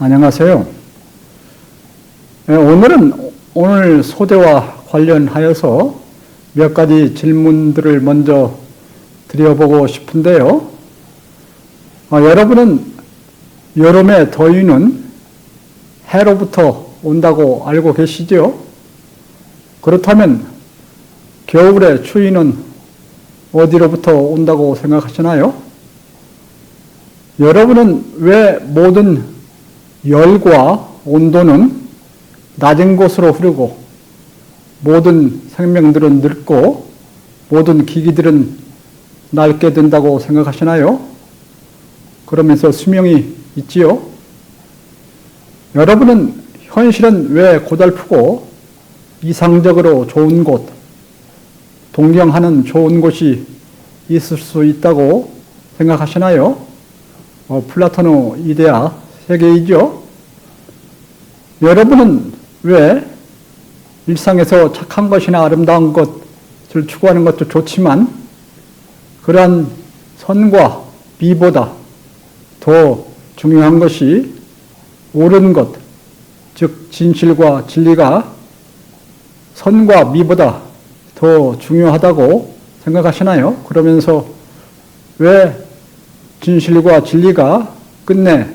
안녕하세요. 오늘 소재와 관련하여서 몇 가지 질문들을 먼저 드려보고 싶은데요. 여러분은 여름의 더위는 해로부터 온다고 알고 계시죠? 그렇다면 겨울의 추위는 어디로부터 온다고 생각하시나요? 여러분은 왜 모든 열과 온도는 낮은 곳으로 흐르고 모든 생명들은 늙고 모든 기기들은 낡게 된다고 생각하시나요? 그러면서 수명이 있지요? 여러분은 현실은 왜 고달프고 이상적으로 좋은 곳, 동경하는 좋은 곳이 있을 수 있다고 생각하시나요? 플라토노 이데아 세계이죠? 여러분은 왜 일상에서 착한 것이나 아름다운 것을 추구하는 것도 좋지만 그러한 선과 미보다 더 중요한 것이 옳은 것, 즉 진실과 진리가 선과 미보다 더 중요하다고 생각하시나요? 그러면서 왜 진실과 진리가 끝내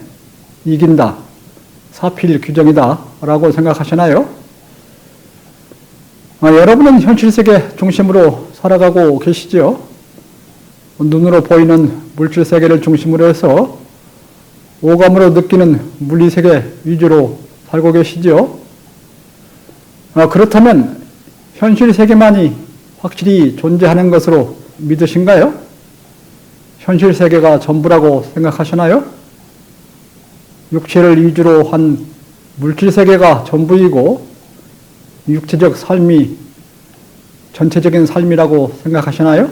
이긴다, 사필 규정이다 라고 생각하시나요? 여러분은 현실세계 중심으로 살아가고 계시죠? 눈으로 보이는 물질세계를 중심으로 해서 오감으로 느끼는 물리세계 위주로 살고 계시죠? 그렇다면 현실세계만이 확실히 존재하는 것으로 믿으신가요? 현실세계가 전부라고 생각하시나요? 육체를 위주로 한 물질세계가 전부이고 육체적 삶이 전체적인 삶이라고 생각하시나요?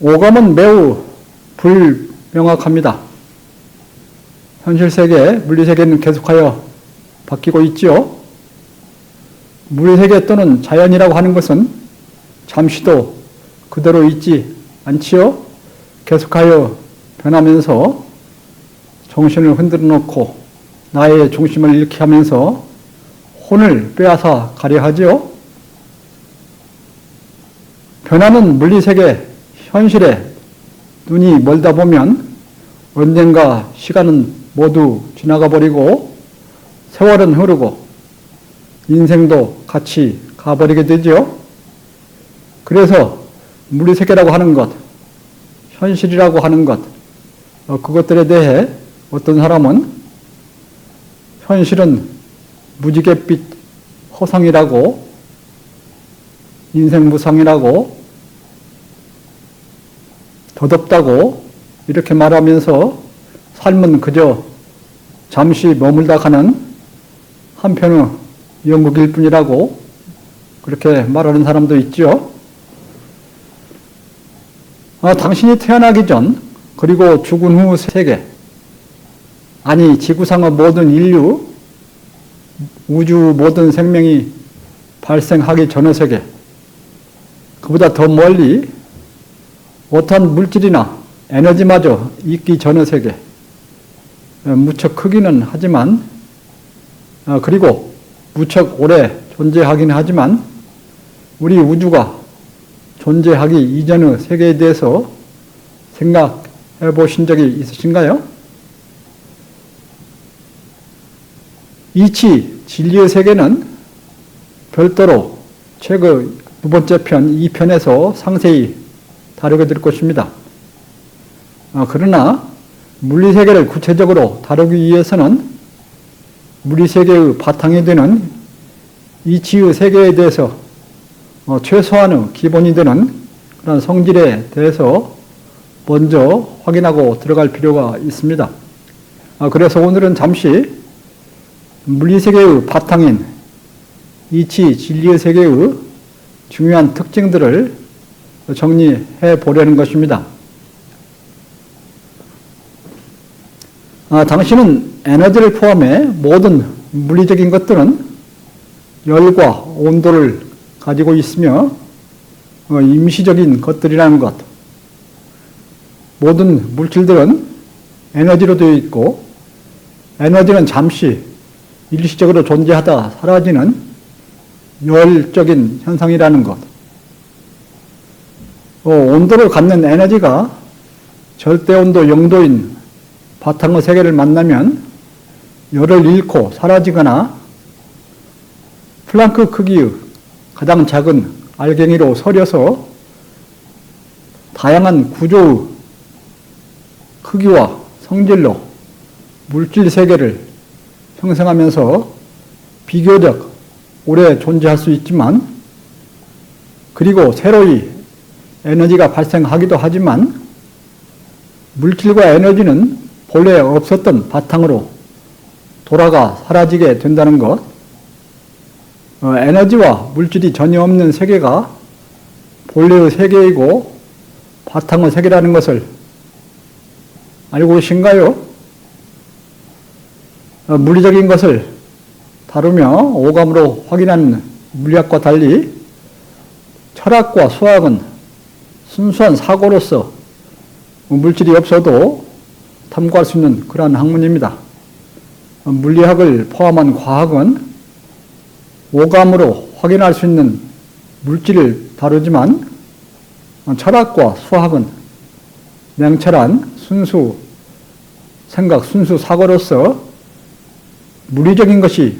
오감은 매우 불명확합니다. 현실세계, 물리세계는 계속하여 바뀌고 있지요. 물리세계 또는 자연이라고 하는 것은 잠시도 그대로 있지 않지요. 계속하여 변하면서 정신을 흔들어 놓고 나의 중심을 잃게 하면서 혼을 빼앗아 가려 하지요. 변하는 물리세계, 현실에 눈이 멀다 보면 언젠가 시간은 모두 지나가 버리고 세월은 흐르고 인생도 같이 가버리게 되죠. 그래서 물리세계라고 하는 것, 현실이라고 하는 것, 그것들에 대해 어떤 사람은 현실은 무지갯빛 허상이라고, 인생 무상이라고, 덧없다고 이렇게 말하면서 삶은 그저 잠시 머물다 가는 한편의 영국일 뿐이라고 그렇게 말하는 사람도 있죠. 당신이 태어나기 전 그리고 죽은 후 세계, 아니 지구상의 모든 인류, 우주 모든 생명이 발생하기 전의 세계, 그보다 더 멀리 어떠한 물질이나 에너지마저 있기 전의 세계, 무척 크기는 하지만 그리고 무척 오래 존재하기는 하지만 우리 우주가 존재하기 이전의 세계에 대해서 생각해 보신 적이 있으신가요? 이치 진리의 세계는 별도로 책의 두 번째 편 2편에서 상세히 다루게 될 것입니다. 그러나 물리세계를 구체적으로 다루기 위해서는 물리세계의 바탕이 되는 이치의 세계에 대해서 최소한의 기본이 되는 그런 성질에 대해서 먼저 확인하고 들어갈 필요가 있습니다. 그래서 오늘은 잠시 물리세계의 바탕인 이치 진리의 세계의 중요한 특징들을 정리해 보려는 것입니다. 당신은 에너지를 포함해 모든 물리적인 것들은 열과 온도를 가지고 있으며 임시적인 것들이라는 것, 모든 물질들은 에너지로 되어 있고, 에너지는 잠시 일시적으로 존재하다 사라지는 열적인 현상이라는 것. 온도를 갖는 에너지가 절대온도 0도인 바탕의 세계를 만나면 열을 잃고 사라지거나, 플랑크 크기의 가장 작은 알갱이로 서려서 다양한 구조의 크기와 성질로 물질 세계를 형성하면서 비교적 오래 존재할 수 있지만, 그리고 새로이 에너지가 발생하기도 하지만, 물질과 에너지는 본래 없었던 바탕으로 돌아가 사라지게 된다는 것. 에너지와 물질이 전혀 없는 세계가 본래의 세계이고 바탕의 세계라는 것을 알고 계신가요? 물리적인 것을 다루며 오감으로 확인하는 물리학과 달리 철학과 수학은 순수한 사고로서 물질이 없어도 탐구할 수 있는 그러한 학문입니다. 물리학을 포함한 과학은 오감으로 확인할 수 있는 물질을 다루지만, 철학과 수학은 냉철한 순수 생각, 순수 사고로서 물리적인 것이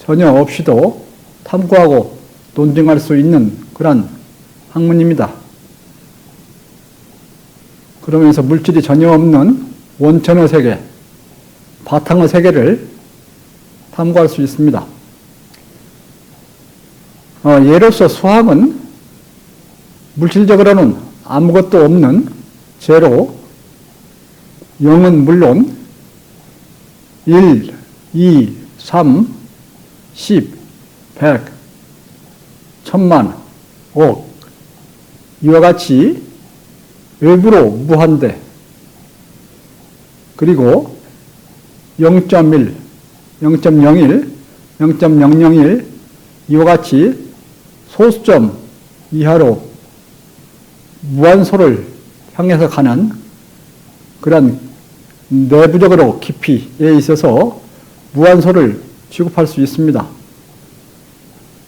전혀 없이도 탐구하고 논증할 수 있는 그런 학문입니다. 그러면서 물질이 전혀 없는 원천의 세계, 바탕의 세계를 탐구할 수 있습니다. 예로서 수학은 물질적으로는 아무것도 없는 제로, 0은 물론 1, 2, 3, 10, 100, 천만, 억, 이와 같이 외부로 무한대, 그리고 0.1, 0.01, 0.001 이와 같이 소수점 이하로 무한소를 향해서 가는 그런 내부적으로 깊이에 있어서 무한소를 취급할 수 있습니다.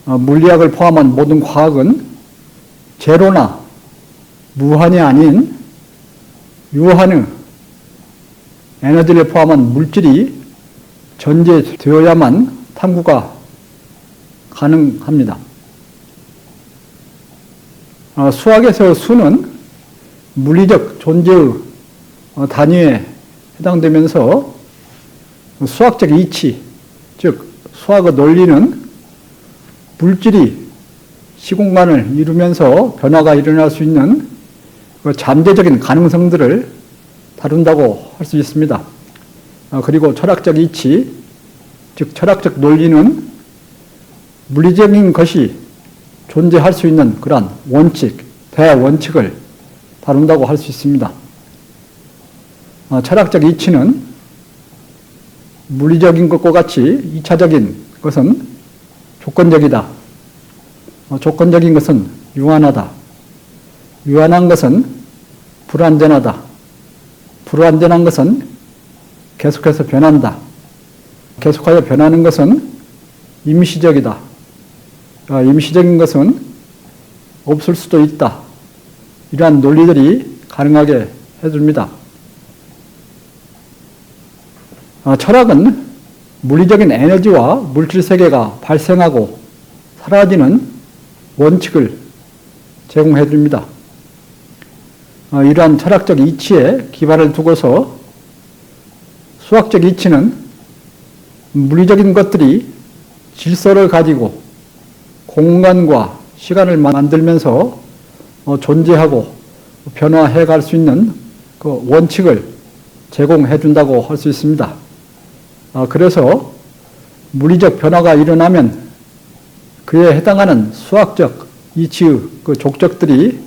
물리학을 포함한 모든 과학은 제로나 무한이 아닌 유한의 에너지를 포함한 물질이 존재되어야만 탐구가 가능합니다. 수학에서 수는 물리적 존재의 단위에 해당되면서 수학적 이치, 즉 수학의 논리는 물질이 시공간을 이루면서 변화가 일어날 수 있는 잠재적인 가능성들을 다룬다고 할 수 있습니다. 그리고 철학적 이치, 즉 철학적 논리는 물리적인 것이 존재할 수 있는 그러한 원칙, 대원칙을 다룬다고 할 수 있습니다. 철학적 이치는 물리적인 것과 같이 2차적인 것은 조건적이다. 조건적인 것은 유한하다. 유한한 것은 불완전하다. 불완전한 것은 계속해서 변한다. 계속하여 변하는 것은 임시적이다. 임시적인 것은 없을 수도 있다. 이러한 논리들이 가능하게 해줍니다. 철학은 물리적인 에너지와 물질 세계가 발생하고 사라지는 원칙을 제공해 줍니다. 이러한 철학적 이치에 기반을 두고서 수학적 이치는 물리적인 것들이 질서를 가지고 공간과 시간을 만들면서 존재하고 변화해 갈 수 있는 그 원칙을 제공해 준다고 할 수 있습니다. 그래서 물리적 변화가 일어나면 그에 해당하는 수학적 이치의 그 족적들이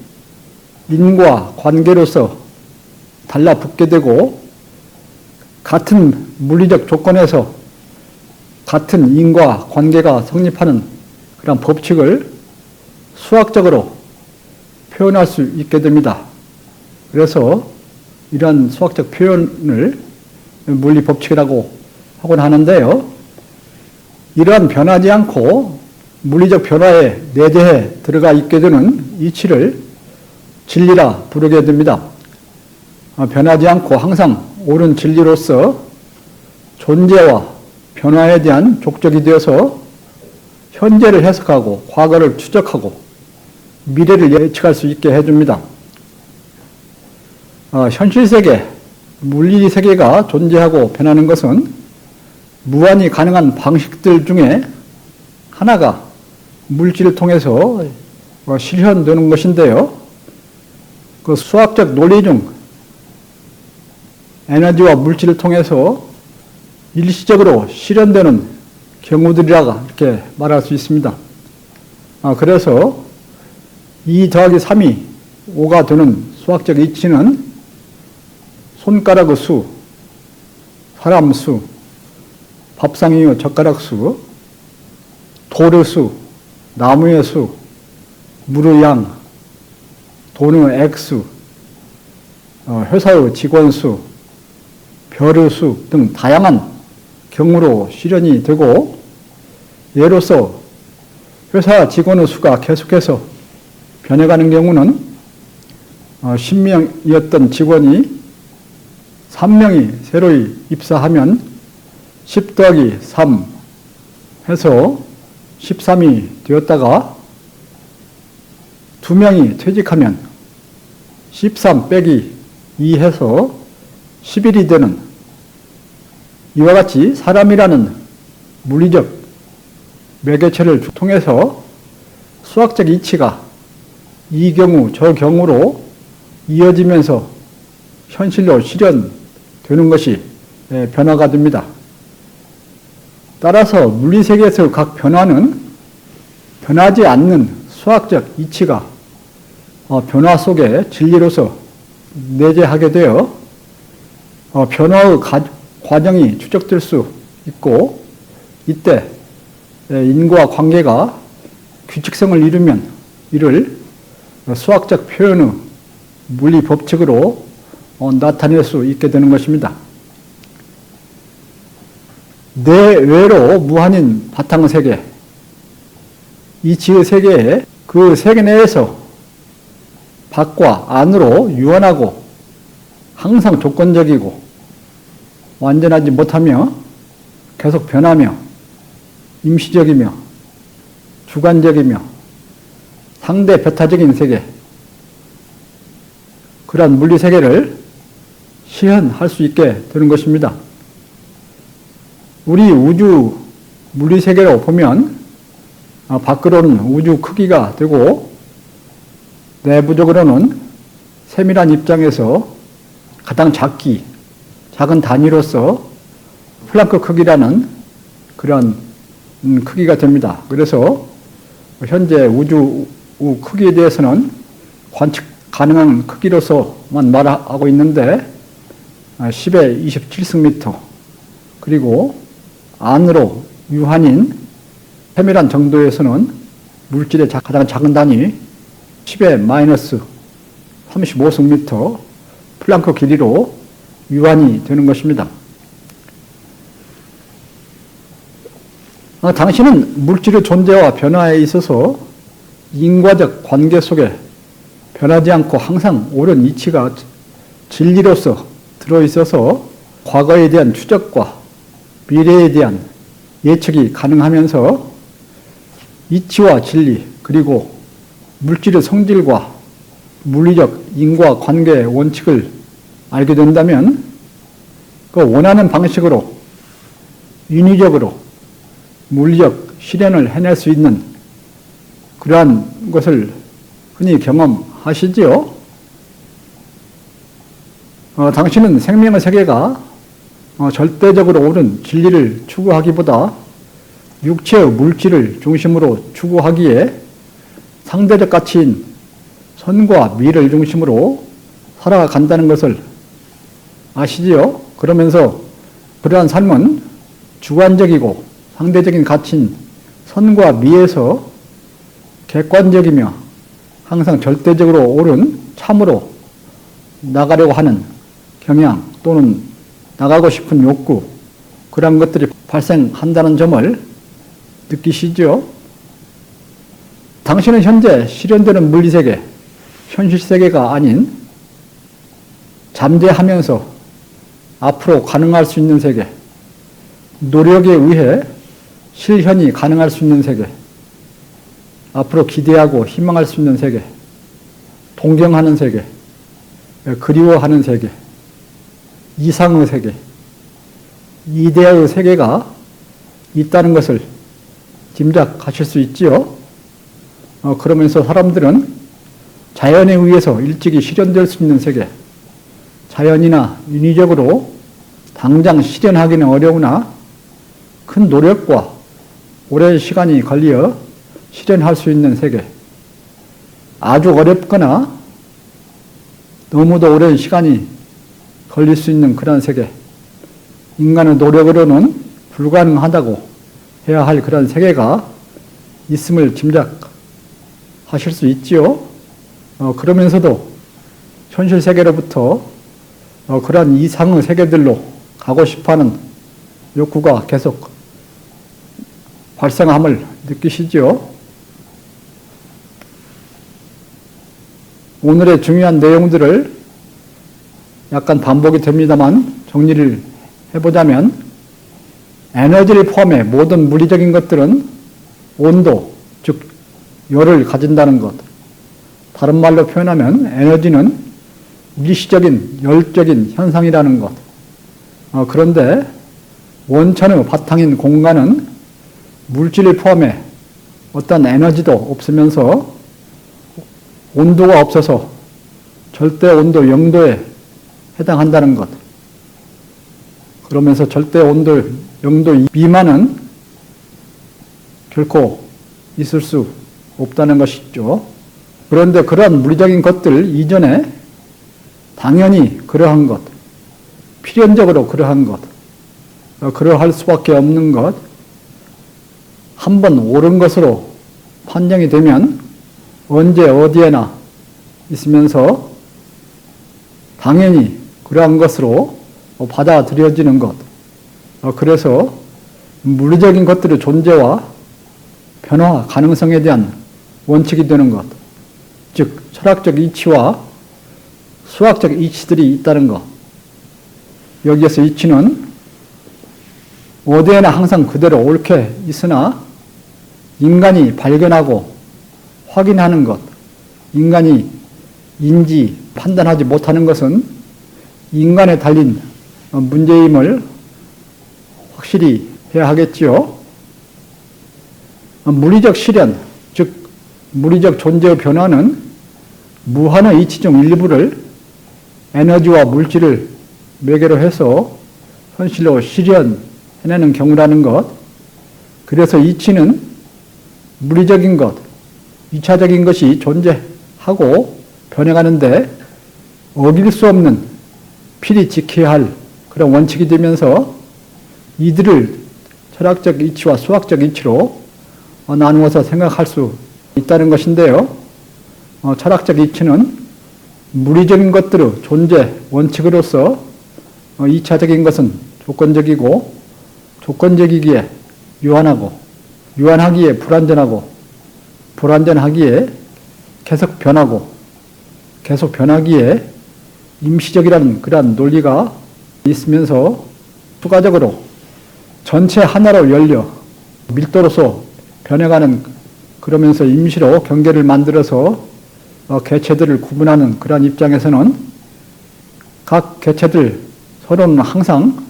인과 관계로서 달라붙게 되고, 같은 물리적 조건에서 같은 인과 관계가 성립하는 그런 법칙을 수학적으로 표현할 수 있게 됩니다. 그래서 이러한 수학적 표현을 물리 법칙이라고 하곤 하는데요. 이러한 변하지 않고 물리적 변화에 내재해 들어가 있게 되는 이치를 진리라 부르게 됩니다. 변하지 않고 항상 옳은 진리로서 존재와 변화에 대한 족적이 되어서 현재를 해석하고 과거를 추적하고 미래를 예측할 수 있게 해줍니다. 현실세계, 물리세계가 존재하고 변하는 것은 무한히 가능한 방식들 중에 하나가 물질을 통해서 실현되는 것인데요. 그 수학적 논리 중 에너지와 물질을 통해서 일시적으로 실현되는 경우들이라 이렇게 말할 수 있습니다. 그래서 2 더하기 3이 5가 되는 수학적 이치는 손가락의 수, 사람 수, 밥상의 젓가락 수, 돌의 수, 나무의 수, 물의 양, 돈의 액수, 회사의 직원 수, 별의 수 등 다양한 경우로 실현이 되고, 예로서 회사 직원의 수가 계속해서 변해가는 경우는 10명이었던 직원이 3명이 새로이 입사하면 10 더하기 3 해서 13이 되었다가 2명이 퇴직하면 13 빼기 2 해서 11이 되는, 이와 같이 사람이라는 물리적 매개체를 통해서 수학적 이치가 이 경우 저 경우로 이어지면서 현실로 실현되는 것이 변화가 됩니다. 따라서 물리세계에서 각 변화는 변하지 않는 수학적 이치가 변화 속에 진리로서 내재하게 되어 변화의 과정이 추적될 수 있고, 이때 인과 관계가 규칙성을 이루면 이를 수학적 표현의 물리 법칙으로 나타낼 수 있게 되는 것입니다. 내외로 무한인 바탕 세계, 이 지의 세계에 그 세계 내에서 밖과 안으로 유한하고 항상 조건적이고 완전하지 못하며 계속 변하며 임시적이며 주관적이며 상대 배타적인 세계, 그러한 물리세계를 실현할 수 있게 되는 것입니다. 우리 우주 물리세계로 보면 밖으로는 우주 크기가 되고 내부적으로는 세밀한 입장에서 가장 작은 단위로서 플랑크 크기라는 그런 크기가 됩니다. 그래서 현재 우주 크기에 대해서는 관측 가능한 크기로서만 말하고 있는데 10의 27승미터, 그리고 안으로 유한인 세밀한 정도에서는 물질의 가장 작은 단위 10의 마이너스 35승미터 플랑크 길이로 유한이 되는 것입니다. 당신은 물질의 존재와 변화에 있어서 인과적 관계 속에 변하지 않고 항상 옳은 이치가 진리로서 들어있어서 과거에 대한 추적과 미래에 대한 예측이 가능하면서 이치와 진리, 그리고 물질의 성질과 물리적 인과 관계의 원칙을 알게 된다면 그 원하는 방식으로 인위적으로 물리적 실현을 해낼 수 있는 그러한 것을 흔히 경험하시지요. 당신은 생명의 세계가 절대적으로 옳은 진리를 추구하기보다 육체의 물질을 중심으로 추구하기에 상대적 가치인 선과 미를 중심으로 살아간다는 것을 아시지요? 그러면서 그러한 삶은 주관적이고 상대적인 가치인 선과 미에서 객관적이며 항상 절대적으로 옳은 참으로 나가려고 하는 경향 또는 나가고 싶은 욕구, 그런 것들이 발생한다는 점을 느끼시죠? 당신은 현재 실현되는 물리세계, 현실세계가 아닌 잠재하면서 앞으로 가능할 수 있는 세계, 노력에 의해 실현이 가능할 수 있는 세계, 앞으로 기대하고 희망할 수 있는 세계, 동경하는 세계, 그리워하는 세계, 이상의 세계, 이데아의 세계가 있다는 것을 짐작하실 수 있지요. 그러면서 사람들은 자연에 의해서 일찍이 실현될 수 있는 세계, 자연이나 인위적으로 당장 실현하기는 어려우나 큰 노력과 오랜 시간이 걸려 실현할 수 있는 세계, 아주 어렵거나 너무도 오랜 시간이 걸릴 수 있는 그런 세계, 인간의 노력으로는 불가능하다고 해야 할 그런 세계가 있음을 짐작하실 수 있지요. 그러면서도 현실 세계로부터 그런 이상의 세계들로 가고 싶어하는 욕구가 계속 발생함을 느끼시죠. 오늘의 중요한 내용들을 약간 반복이 됩니다만 정리를 해보자면, 에너지를 포함해 모든 물리적인 것들은 온도, 즉 열을 가진다는 것. 다른 말로 표현하면 에너지는 일시적인 열적인 현상이라는 것. 그런데 원천의 바탕인 공간은 물질을 포함해 어떤 에너지도 없으면서 온도가 없어서 절대 온도 0도에 해당한다는 것. 그러면서 절대 온도 0도 미만은 결코 있을 수 없다는 것이죠. 그런데 그러한 물리적인 것들 이전에 당연히 그러한 것, 필연적으로 그러한 것, 그러할 수밖에 없는 것, 한번 옳은 것으로 판정이 되면 언제 어디에나 있으면서 당연히 그러한 것으로 받아들여지는 것. 그래서 물리적인 것들의 존재와 변화 가능성에 대한 원칙이 되는 것. 즉, 철학적 이치와 수학적 이치들이 있다는 것. 여기에서 이치는 어디에나 항상 그대로 옳게 있으나 인간이 발견하고 확인하는 것, 인간이 인지, 판단하지 못하는 것은 인간에 달린 문제임을 확실히 해야 하겠지요. 물리적 실현, 즉 물리적 존재의 변화는 무한의 이치 중 일부를 에너지와 물질을 매개로 해서 현실로 실현해내는 경우라는 것. 그래서 이치는 물리적인 것, 이차적인 것이 존재하고 변해가는데 어길 수 없는 필히 지켜야 할 그런 원칙이 되면서 이들을 철학적 이치와 수학적 이치로 나누어서 생각할 수 있다는 것인데요. 철학적 이치는 물리적인 것들의 존재 원칙으로서 이차적인 것은 조건적이고 조건적이기에 유한하고 유한하기에 불완전하고 불완전하기에 계속 변하고 계속 변하기에 임시적이라는 그러한 논리가 있으면서 추가적으로 전체 하나로 열려 밀도로서 변해가는, 그러면서 임시로 경계를 만들어서 개체들을 구분하는 그러한 입장에서는 각 개체들 서로는 항상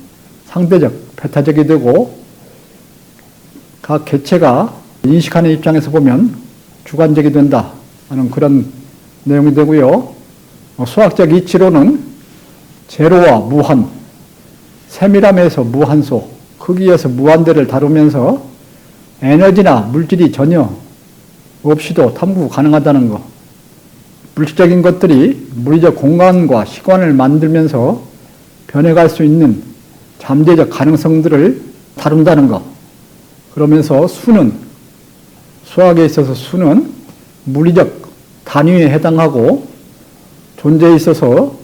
상대적, 배타적이 되고 각 개체가 인식하는 입장에서 보면 주관적이 된다 하는 그런 내용이 되고요. 수학적 이치로는 제로와 무한, 세밀함에서 무한소, 크기에서 무한대를 다루면서 에너지나 물질이 전혀 없이도 탐구 가능하다는 것. 물질적인 것들이 물리적 공간과 시간을 만들면서 변해갈 수 있는 잠재적 가능성들을 다룬다는 것. 그러면서 수는, 수학에 있어서 수는 물리적 단위에 해당하고 존재에 있어서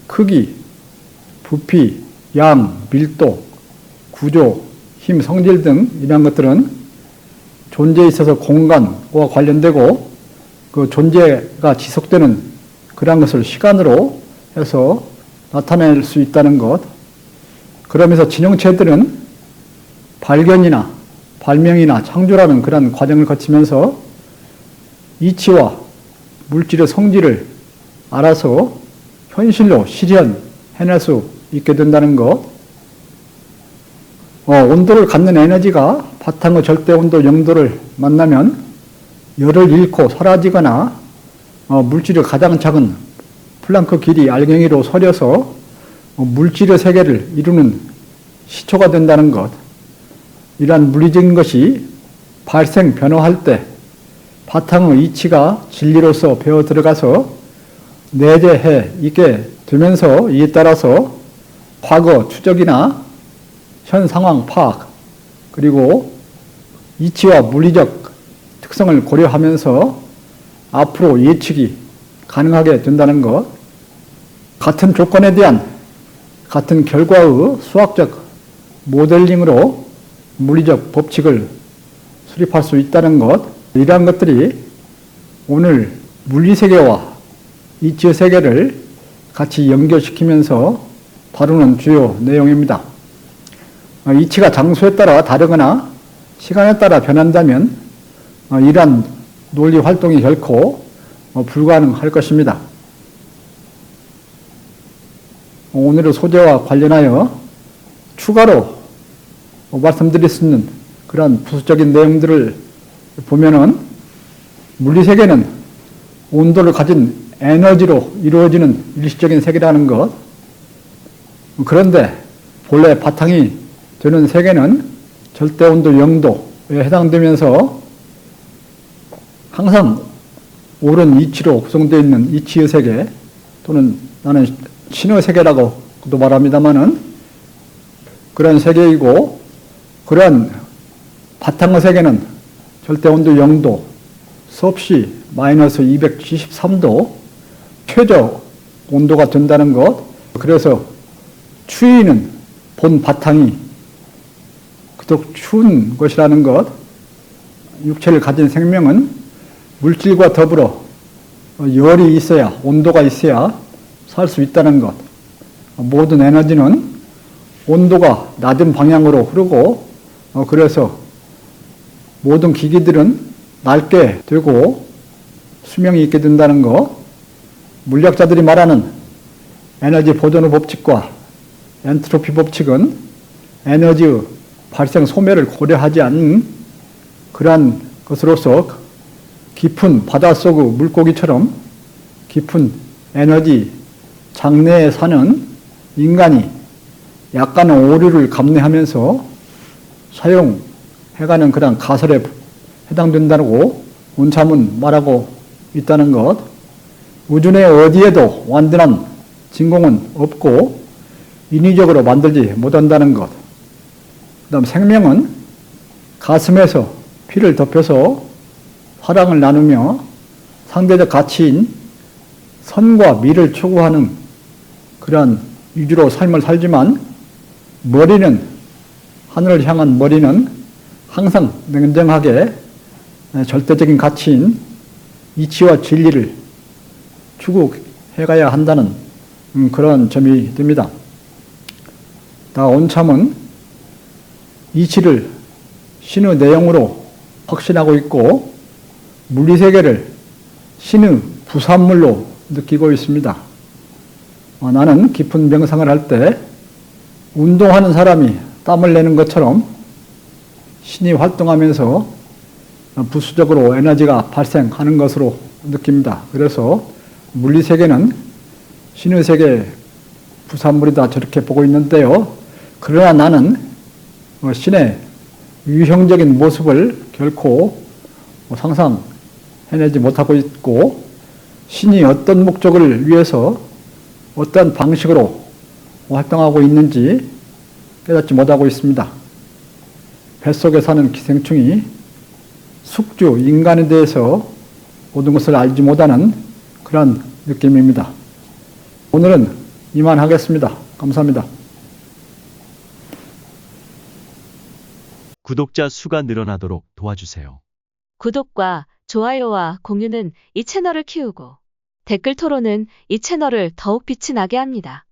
크기, 부피, 양, 밀도, 구조, 힘, 성질 등 이러한 것들은 존재에 있어서 공간과 관련되고 그 존재가 지속되는 그러한 것을 시간으로 해서 나타낼 수 있다는 것. 그러면서 진용체들은 발견이나 발명이나 창조라는 그런 과정을 거치면서 이치와 물질의 성질을 알아서 현실로 실현해낼 수 있게 된다는 것. 온도를 갖는 에너지가 바탕의 절대온도 0도를 만나면 열을 잃고 사라지거나 물질의 가장 작은 플랑크 길이 알갱이로 서려서 물질의 세계를 이루는 시초가 된다는 것. 이러한 물리적인 것이 발생, 변화할 때 바탕의 이치가 진리로서 배어 들어가서 내재해 있게 되면서 이에 따라서 과거 추적이나 현 상황 파악 그리고 이치와 물리적 특성을 고려하면서 앞으로 예측이 가능하게 된다는 것. 같은 조건에 대한 같은 결과의 수학적 모델링으로 물리적 법칙을 수립할 수 있다는 것. 이러한 것들이 오늘 물리세계와 이치의 세계를 같이 연결시키면서 다루는 주요 내용입니다. 이치가 장소에 따라 다르거나 시간에 따라 변한다면 이러한 논리 활동이 결코 불가능할 것입니다. 오늘의 소재와 관련하여 추가로 말씀드릴 수 있는 그런 부수적인 내용들을 보면은 물리세계는 온도를 가진 에너지로 이루어지는 일시적인 세계라는 것. 그런데 본래 바탕이 되는 세계는 절대온도 0도에 해당되면서 항상 옳은 이치로 구성되어 있는 이치의 세계 또는 나는 신의 세계라고도 말합니다마는 그런 세계이고 그러한 바탕의 세계는 절대온도 0도 수없이 마이너스 273도 최저 온도가 된다는 것. 그래서 추위는 본 바탕이 그토록 추운 것이라는 것. 육체를 가진 생명은 물질과 더불어 열이 있어야 온도가 있어야 살 수 있다는 것. 모든 에너지는 온도가 낮은 방향으로 흐르고 그래서 모든 기기들은 낡게 되고 수명이 있게 된다는 것. 물리학자들이 말하는 에너지 보존의 법칙과 엔트로피 법칙은 에너지의 발생 소멸을 고려하지 않는 그러한 것으로서 깊은 바닷속의 물고기처럼 깊은 에너지 장내에 사는 인간이 약간의 오류를 감내하면서 사용해가는 그런 가설에 해당된다고 원참은 말하고 있다는 것. 우주 내 어디에도 완전한 진공은 없고 인위적으로 만들지 못한다는 것. 그 다음 생명은 가슴에서 피를 덮여서 사랑을 나누며 상대적 가치인 선과 미를 추구하는 그러한 위주로 삶을 살지만 머리는 하늘을 향한 머리는 항상 냉정하게 절대적인 가치인 이치와 진리를 추구해가야 한다는 그런 점이 됩니다. 다 온참은 이치를 신의 내용으로 확신하고 있고 물리세계를 신의 부산물로 느끼고 있습니다. 나는 깊은 명상을 할 때 운동하는 사람이 땀을 내는 것처럼 신이 활동하면서 부수적으로 에너지가 발생하는 것으로 느낍니다. 그래서 물리세계는 신의 세계 부산물이다 저렇게 보고 있는데요. 그러나 나는 신의 유형적인 모습을 결코 상상해내지 못하고 있고 신이 어떤 목적을 위해서 어떤 방식으로 활동하고 있는지 깨닫지 못하고 있습니다. 뱃속에 사는 기생충이 숙주, 인간에 대해서 모든 것을 알지 못하는 그런 느낌입니다. 오늘은 이만하겠습니다. 감사합니다. 구독자 수가 늘어나도록 도와주세요. 구독과 좋아요와 공유는 이 채널을 키우고 댓글 토론은 이 채널을 더욱 빛이 나게 합니다.